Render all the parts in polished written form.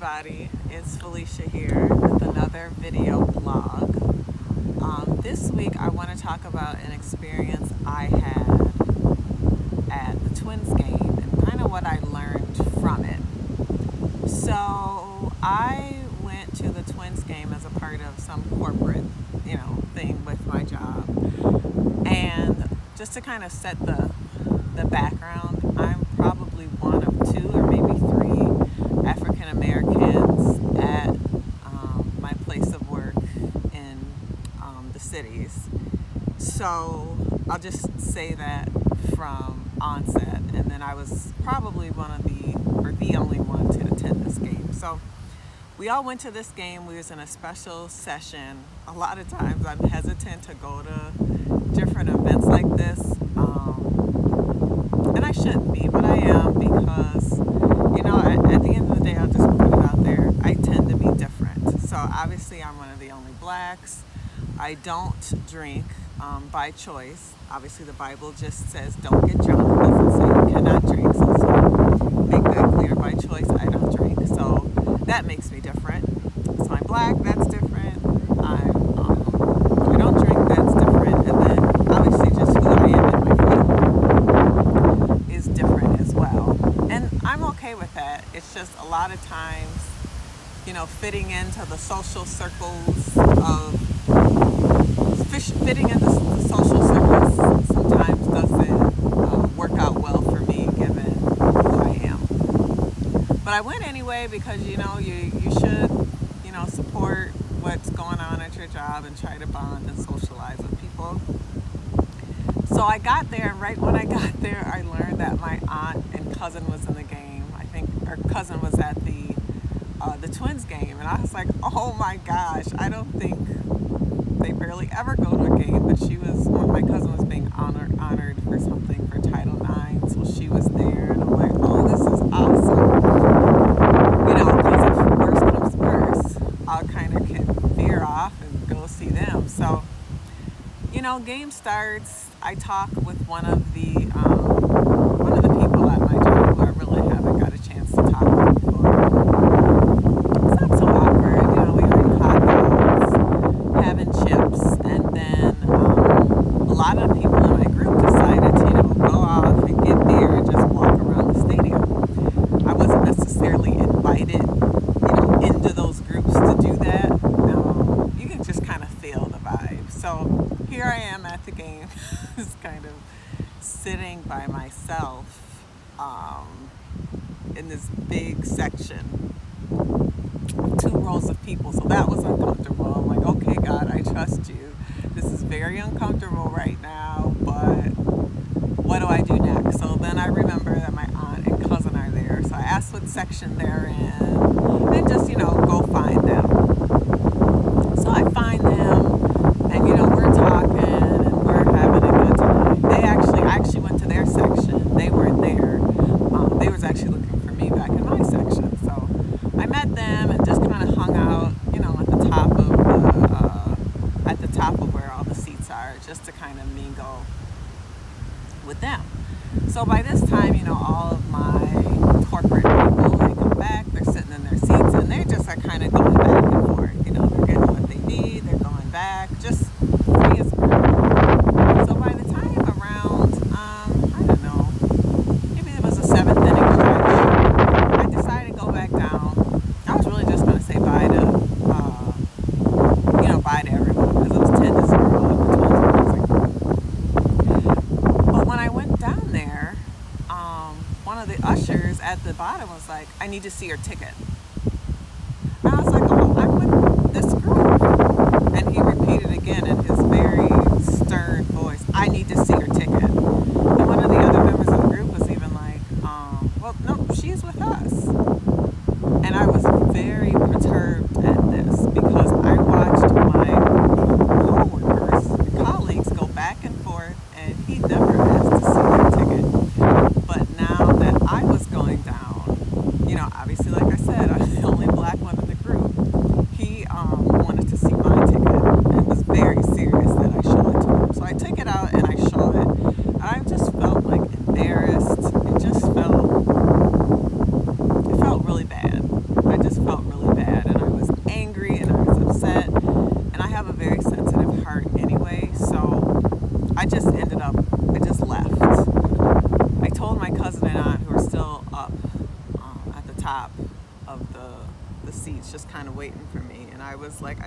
everybody. It's Felicia here with another video blog. This week I want to talk about an experience I had at the Twins game and kind of what I learned from it. So I went to the Twins game as a part of some corporate, thing with my job. And just to kind of set the background, I'm probably one of two or maybe three African Americans at my place of work in the cities. So I'll just say that from onset. And then I was probably the only one to attend this game. So we all went to this game. We was in a special session. A lot of times I'm hesitant to go to different events like this. And I shouldn't be, but I am because, at the end of the day, I'll just put it out there. I tend to be different. So obviously I'm one of the only blacks. I don't drink by choice. Obviously the Bible just says don't get drunk. It doesn't say you cannot drink. So make that clear. By choice, I don't drink. So that makes me different. So I'm black, that's different. I don't drink, that's different. And then obviously just who I am in my faith is different as well. And I'm okay with that. It's just a lot of times, fitting into the social circles fitting into the social circles sometimes doesn't work out well for me given who I am. But I went anyway because, you should, support what's going on at your job and try to bond and socialize with people. So I got there, and right when I got there, I learned that my aunt and cousin was in the game. I think her cousin was at the Twins game, and I was like, oh my gosh, I don't think they barely ever go to a game, but my cousin was being honored for something for Title IX, so she was there, and I'm like, oh, this is awesome. Because if worst comes to worst, I'll kind of can veer off and go see them. So, game starts. I talk with one of the people at my job who I really haven't got a chance to talk with before. It's not so awkward. We were eating hot dogs, having chips, and then a lot of people in my group decided to, go off and get beer and just walk around the stadium. I wasn't necessarily invited, into those groups to do that. You can just kind of feel the vibe. So here I am at the game, just kind of sitting by myself in this big section, 2 rows of people. So that was uncomfortable. I'm like, okay, God, I trust you. This is very uncomfortable right now, but what do I do next? So then I remember that my aunt and cousin are there. So I asked what section they're in and just, go find them. So I find them and, we're talking and we're having a good time. I actually went to their section. They weren't there. They was actually looking for me back in my section. So I met them and just kind of hung out, at the top of where all the seats are, just to kind of mingle with them. So by this time, all of my corporate people, they come back, they're sitting in their seats, and they just are kind of going back and forth. They're getting what they need, they're going back, just free as so by the time around, I don't know, maybe it was a 7th inning stretch, I decided to go back down. I was really just going to say bye to everyone because it was 10-0. But when I went down there, one of the ushers at the bottom was like, I need to see your ticket. And I was like, oh, I'm with this group. And he repeated again in his very stern voice, I need to see your ticket. And one of the other members of the group was even like, well, no, she's with us. And I was very perturbed at this because I watched my colleagues go back and forth, and he never asked to see their ticket. But now that I was going down, obviously, like I said, I'm the only black one in the group. He wanted to see my ticket and was very serious that I show it to him. So I took it out and I showed it. And I just felt like embarrassed. It felt really bad. I just felt top of the seats, just kind of waiting for me. And I was like,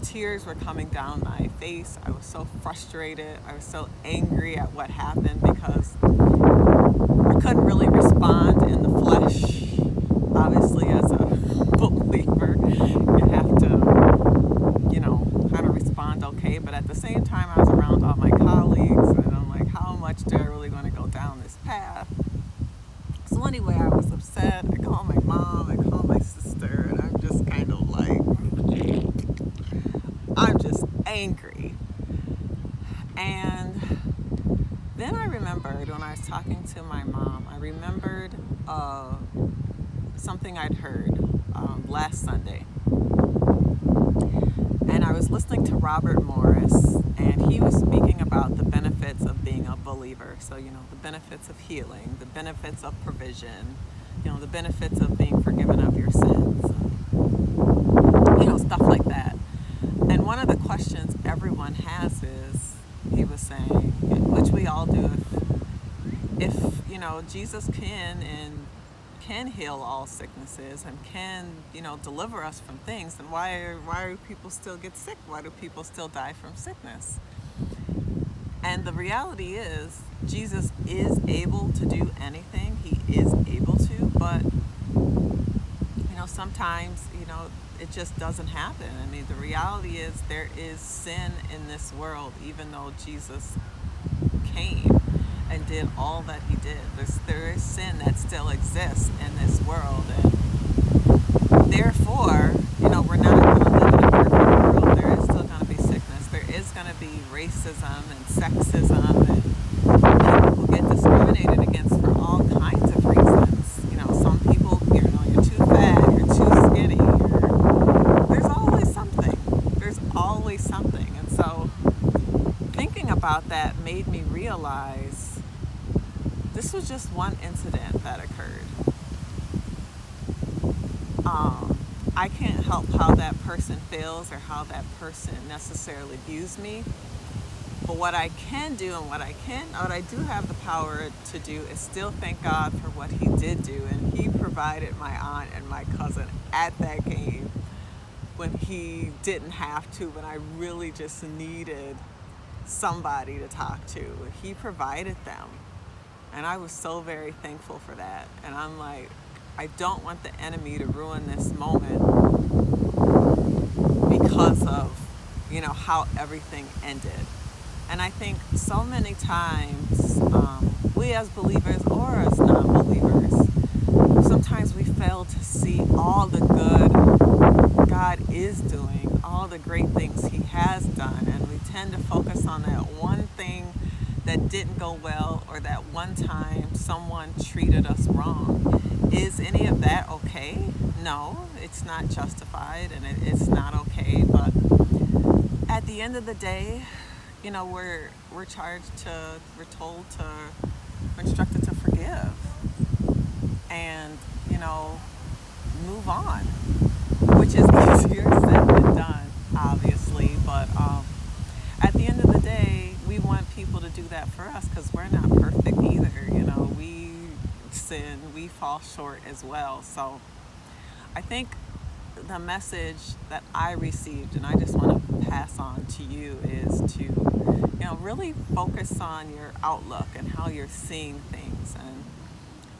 tears were coming down my face. I was so frustrated. I was so angry at what happened because I couldn't really respond in the flesh. Obviously, as a believer, you have to, kind of respond okay. But at the same time, I was around all my colleagues, and I'm like, how much do I really want to go down this path? So anyway, I was upset. I called my mom, I called my sister, and I'm just kind of like, I'm just angry. And then I remembered when I was talking to my mom, I remembered something I'd heard last Sunday. And I was listening to Robert Morris, and he was speaking about the benefits of being a believer. So, the benefits of healing, the benefits of provision, the benefits of being forgiven of your sins, stuff like that. And one of the questions everyone has is, he was saying, which we all do, if Jesus can heal all sicknesses and can, deliver us from things, then why do people still get sick? Why do people still die from sickness? And the reality is, Jesus is able to do anything. He is able to, but, sometimes, it just doesn't happen. I mean, the reality is there is sin in this world, even though Jesus came and did all that he did. There is sin that still exists in this world, and therefore, we're not going to live in a perfect world. There is still going to be sickness. There is going to be racism and sexism, and people who get discriminated against for all kinds of reasons. Some people, you're too fat, you're too skinny. There's always something. There's always something, and so thinking about that made me realize this was just one incident that occurred. I can't help how that person feels or how that person necessarily views me. But what I can do and what I do have the power to do is still thank God for what he did do. And he provided my aunt and my cousin at that game when he didn't have to, when I really just needed somebody to talk to. He provided them. And I was so very thankful for that. And I'm like, I don't want the enemy to ruin this moment because of, how everything ended. And I think so many times, we as believers or as non-believers, sometimes we fail to see all the good God is doing, all the great things he has done. And we tend to focus on that one thing that didn't go well, or that one time someone treated us wrong. Is any of that okay? No, it's not justified, and it's not okay. But at the end of the day, we're instructed to forgive and, move on, which is easier said than done, obviously. But at the end of the day, we want people to do that for us because we're not perfect either. We sin, we fall short as well. So I think the message that I received, and I just want to pass on to you, is to really focus on your outlook and how you're seeing things. And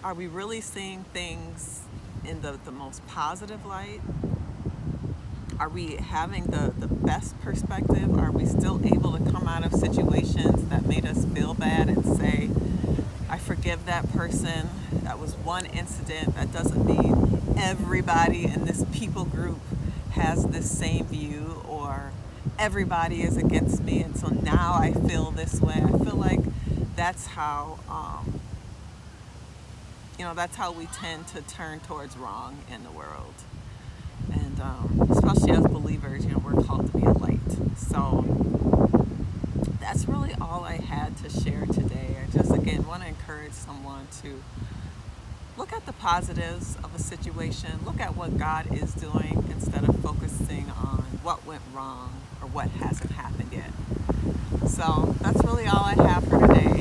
are we really seeing things in the most positive light? Are we having the best perspective? Are we still able to come out of situations that made us feel bad and say, I forgive that person? That was one incident. That doesn't mean everybody in this people group has this same view, or everybody is against me, and so now I feel this way. I feel like that's how that's how we tend to turn towards wrong in the world. And especially as believers, we're called to be a light. So that's really all I had to share today. I just, again, want to encourage someone to look at the positives of a situation, look at what God is doing instead of focusing on what went wrong or what hasn't happened yet. So that's really all I have for today.